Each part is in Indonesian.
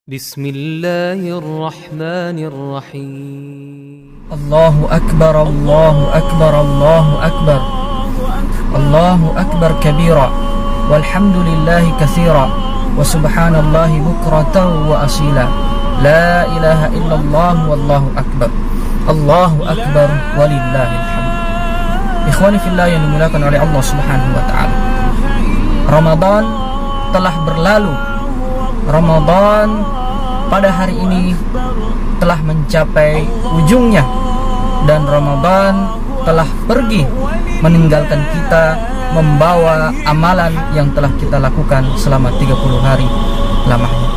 Bismillahirrahmanirrahim. Allahu Akbar, Allahu Akbar, Allahu Akbar. Allahu Akbar kabira, walhamdulillahi katsira, wa subhanallahi bukratan wa asila. La ilaha illallah wallahu akbar. Allahu Akbar walillahil hamd. Ikhwani fillah yang dimuliakan oleh Allah Subhanahu wa taala. Ramadan telah berlalu. Ramadan pada hari ini telah mencapai ujungnya, dan Ramadan telah pergi meninggalkan kita, membawa amalan yang telah kita lakukan selama 30 hari lamanya.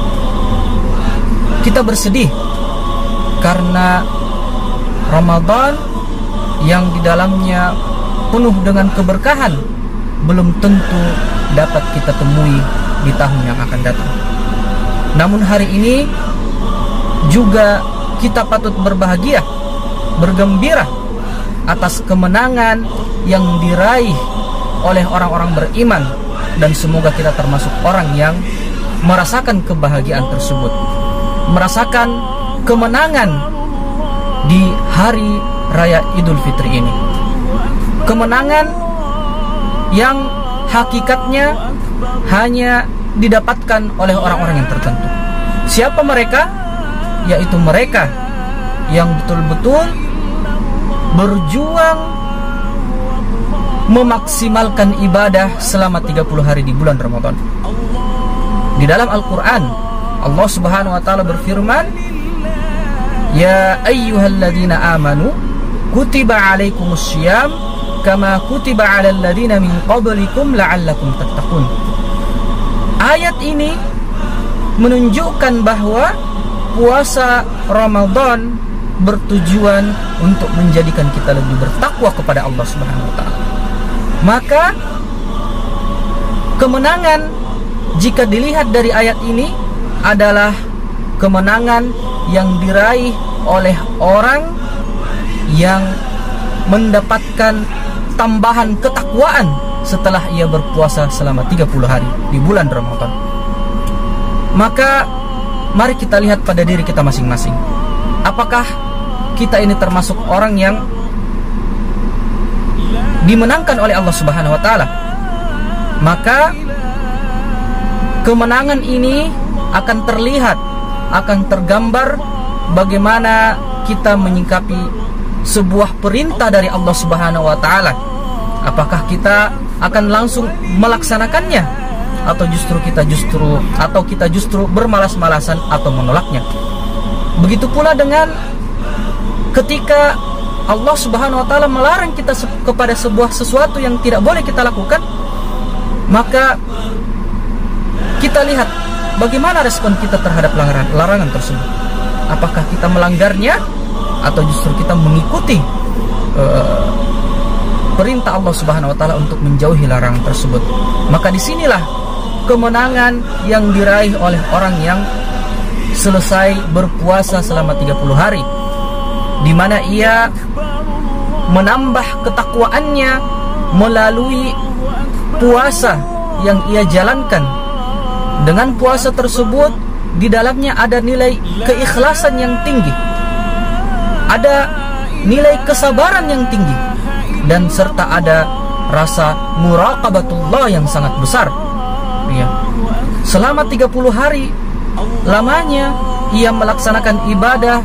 Kita bersedih karena Ramadan yang di dalamnya penuh dengan keberkahan belum tentu dapat kita temui di tahun yang akan datang. Namun hari ini juga kita patut berbahagia, bergembira atas kemenangan yang diraih oleh orang-orang beriman, dan semoga kita termasuk orang yang merasakan kebahagiaan tersebut, merasakan kemenangan di hari raya Idul Fitri ini. Kemenangan yang hakikatnya hanya didapatkan oleh orang-orang yang tertentu. Siapa mereka? Yaitu mereka yang betul-betul berjuang memaksimalkan ibadah selama 30 hari di bulan Ramadan. Di dalam Al-Quran, Allah Subhanahu wa ta'ala berfirman, Ya ayyuhalladzina amanu kutiba alaikumussyiyam kama kutiba alal ladzina min qablikum la'allakum tattaqun. Ayat ini menunjukkan bahwa puasa Ramadan bertujuan untuk menjadikan kita lebih bertakwa kepada Allah Subhanahu wa taala. Maka kemenangan jika dilihat dari ayat ini adalah kemenangan yang diraih oleh orang yang mendapatkan tambahan ketakwaan setelah ia berpuasa selama 30 hari di bulan Ramadan. Maka mari kita lihat pada diri kita masing-masing. Apakah kita ini termasuk orang yang dimenangkan oleh Allah Subhanahu wa taala? Maka kemenangan ini akan terlihat, akan tergambar bagaimana kita menyikapi sebuah perintah dari Allah Subhanahu wa taala. Apakah kita akan langsung melaksanakannya, atau kita justru bermalas-malasan atau menolaknya. Begitu pula dengan ketika Allah Subhanahu wa taala melarang kita kepada sesuatu yang tidak boleh kita lakukan, maka kita lihat bagaimana respon kita terhadap larangan tersebut. Apakah kita melanggarnya, atau justru kita mengikuti perintah Allah Subhanahu wa taala untuk menjauhi larangan tersebut. Maka disinilah kemenangan yang diraih oleh orang yang selesai berpuasa selama 30 hari, di mana ia menambah ketakwaannya melalui puasa yang ia jalankan. Dengan puasa tersebut di dalamnya ada nilai keikhlasan yang tinggi, ada nilai kesabaran yang tinggi, dan serta ada rasa muraqabatullah yang sangat besar. Ya. Selama 30 hari lamanya ia melaksanakan ibadah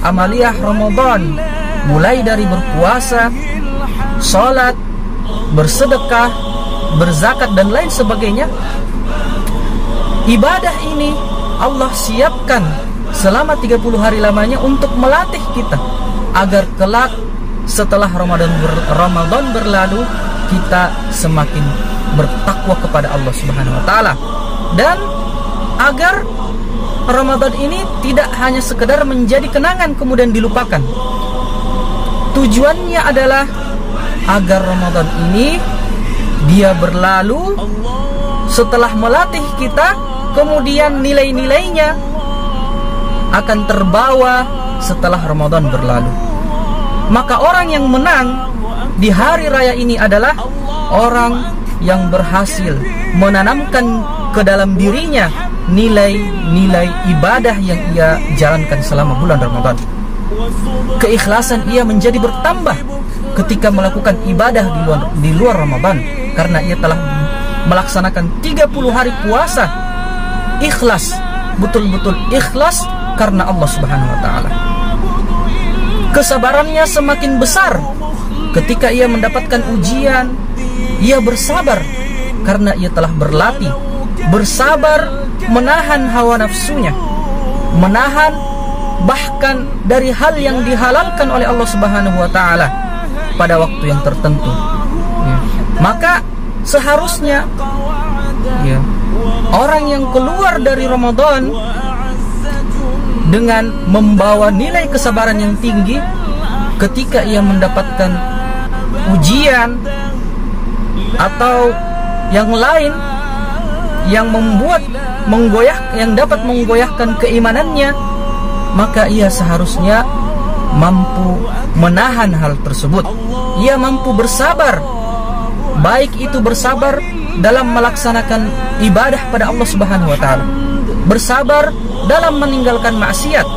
amaliyah Ramadan, mulai dari berpuasa, salat, bersedekah, berzakat, dan lain sebagainya. Ibadah ini Allah siapkan selama 30 hari lamanya untuk melatih kita agar kelak setelah Ramadan berlalu kita semakin bertakwa kepada Allah Subhanahu wa taala, dan agar Ramadan ini tidak hanya sekedar menjadi kenangan kemudian dilupakan. Tujuannya adalah agar Ramadan ini dia berlalu, setelah melatih kita, kemudian nilai-nilainya akan terbawa setelah Ramadan berlalu. Maka orang yang menang di hari raya ini adalah orang yang berhasil menanamkan ke dalam dirinya nilai-nilai ibadah yang ia jalankan selama bulan Ramadan. Keikhlasan ia menjadi bertambah ketika melakukan ibadah di luar Ramadan, karena ia telah melaksanakan 30 hari puasa ikhlas, betul-betul ikhlas karena Allah Subhanahu wa taala. Kesabarannya semakin besar ketika ia mendapatkan ujian. Ia bersabar karena ia telah berlatih, bersabar menahan hawa nafsunya, menahan bahkan dari hal yang dihalalkan oleh Allah Subhanahu wa taala pada waktu yang tertentu. Maka seharusnya orang yang keluar dari Ramadan dengan membawa nilai kesabaran yang tinggi ketika ia mendapatkan ujian atau yang lain yang dapat menggoyahkan keimanannya, maka ia seharusnya mampu menahan hal tersebut. Ia mampu bersabar, baik itu bersabar dalam melaksanakan ibadah pada Allah Subhanahu wa taala, bersabar dalam meninggalkan maksiat,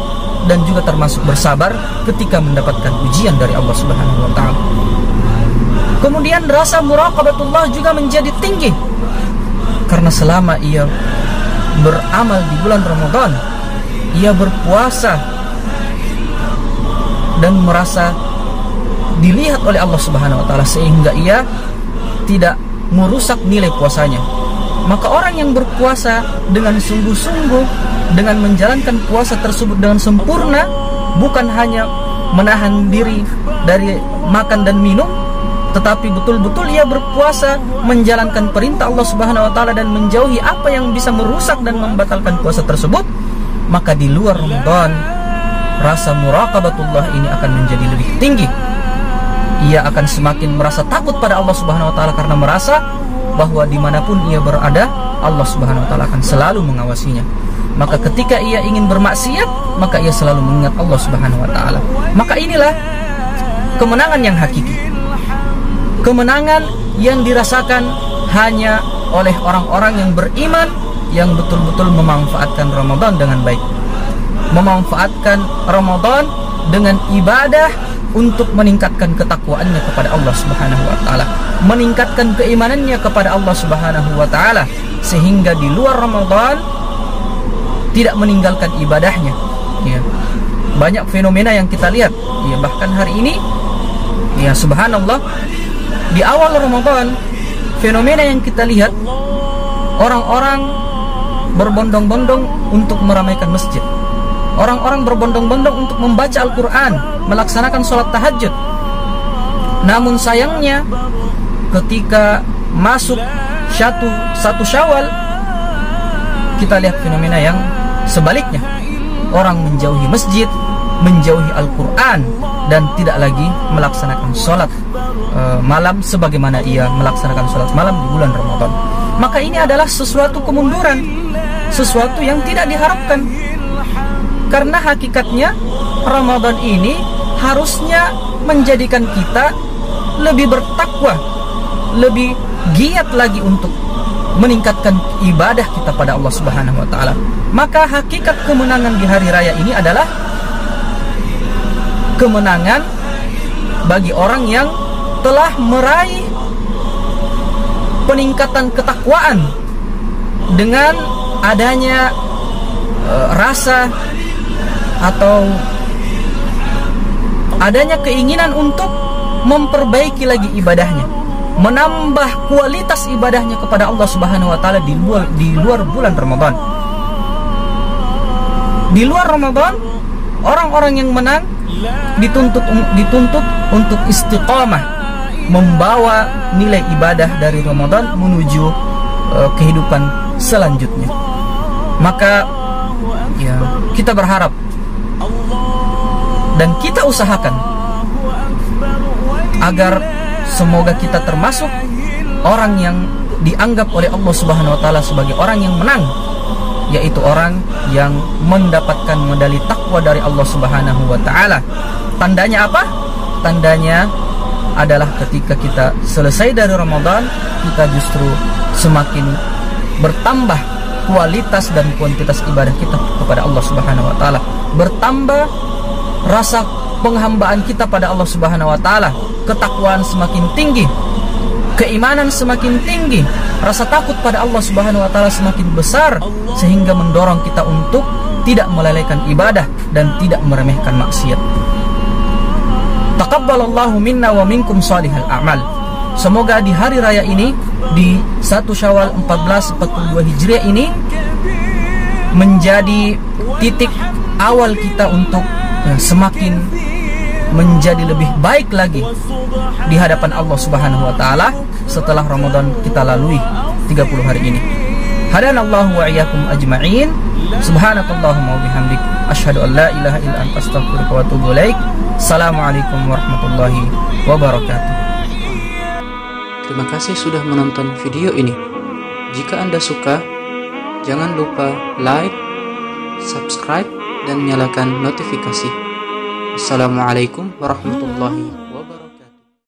dan juga termasuk bersabar ketika mendapatkan ujian dari Allah Subhanahu wa taala. Kemudian rasa muraqabatullah juga menjadi tinggi karena selama ia beramal di bulan Ramadan, ia berpuasa dan merasa dilihat oleh Allah Subhanahu wa taala sehingga ia tidak merusak nilai puasanya. Maka orang yang berpuasa dengan sungguh-sungguh, dengan menjalankan puasa tersebut dengan sempurna, bukan hanya menahan diri dari makan dan minum, tetapi betul-betul ia berpuasa menjalankan perintah Allah Subhanahu wa taala dan menjauhi apa yang bisa merusak dan membatalkan puasa tersebut, maka di luar Ramadan rasa muraqabatullah ini akan menjadi lebih tinggi. Ia akan semakin merasa takut pada Allah Subhanahu wa taala karena merasa bahwa dimanapun ia berada, Allah Subhanahu wa taala akan selalu mengawasinya. Maka ketika ia ingin bermaksiat, maka ia selalu mengingat Allah Subhanahu wa taala. Maka inilah kemenangan yang hakiki, kemenangan yang dirasakan hanya oleh orang-orang yang beriman, yang betul-betul memanfaatkan Ramadan dengan baik, memanfaatkan Ramadan dengan ibadah untuk meningkatkan ketakwaannya kepada Allah Subhanahu wa taala, meningkatkan keimanannya kepada Allah Subhanahu wa taala, sehingga di luar Ramadan tidak meninggalkan ibadahnya. Banyak fenomena yang kita lihat, bahkan hari ini, subhanallah, di awal Ramadan fenomena yang kita lihat, orang-orang berbondong-bondong untuk meramaikan masjid, orang-orang berbondong-bondong untuk membaca Al-Quran, melaksanakan sholat tahajud. Namun sayangnya ketika masuk satu Syawal, kita lihat fenomena yang sebaliknya. Orang menjauhi masjid, menjauhi Al-Quran, dan tidak lagi melaksanakan sholat malam sebagaimana ia melaksanakan sholat malam di bulan Ramadan. Maka ini adalah sesuatu kemunduran, sesuatu yang tidak diharapkan. Karena hakikatnya Ramadan ini harusnya menjadikan kita lebih bertakwa, lebih giat lagi untuk meningkatkan ibadah kita pada Allah Subhanahu wa taala. Maka hakikat kemenangan di hari raya ini adalah kemenangan bagi orang yang telah meraih peningkatan ketakwaan dengan adanya rasa atau adanya keinginan untuk memperbaiki lagi ibadahnya, menambah kualitas ibadahnya kepada Allah Subhanahu wa taala di luar bulan Ramadan. Di luar Ramadan, orang-orang yang menang dituntut untuk istiqamah, membawa nilai ibadah dari Ramadan menuju kehidupan selanjutnya. Maka kita berharap dan kita usahakan agar semoga kita termasuk orang yang dianggap oleh Allah Subhanahu wa taala sebagai orang yang menang, yaitu orang yang mendapatkan medali takwa dari Allah Subhanahu wa taala. Tandanya apa? Tandanya adalah ketika kita selesai dari Ramadan, kita justru semakin bertambah kualitas dan kuantitas ibadah kita kepada Allah Subhanahu wa taala. Bertambah rasa penghambaan kita pada Allah Subhanahu wa taala, ketakwaan semakin tinggi, keimanan semakin tinggi, rasa takut pada Allah Subhanahu wa taala semakin besar, sehingga mendorong kita untuk tidak melelehkan ibadah dan tidak meremehkan maksiat. Taqabbalallahu minna wa minkum salihal a'mal. Semoga di hari raya ini, di 1 Syawal 1442 Hijriah ini, menjadi titik awal kita untuk semakin menjadi lebih baik lagi di hadapan Allah Subhanahu wa taala setelah Ramadan kita lalui 30 hari ini. Hadanallahu wa iyyakum ajma'in. Subhanakallahumma wa bihamdik asyhadu an la ilaha illa anta astaghfiruka wa atubu ilaik. Assalamualaikum warahmatullahi wabarakatuh. Terima kasih sudah menonton video ini. Jika Anda suka, jangan lupa like, subscribe, dan nyalakan notifikasi. Assalamualaikum warahmatullahi wabarakatuh.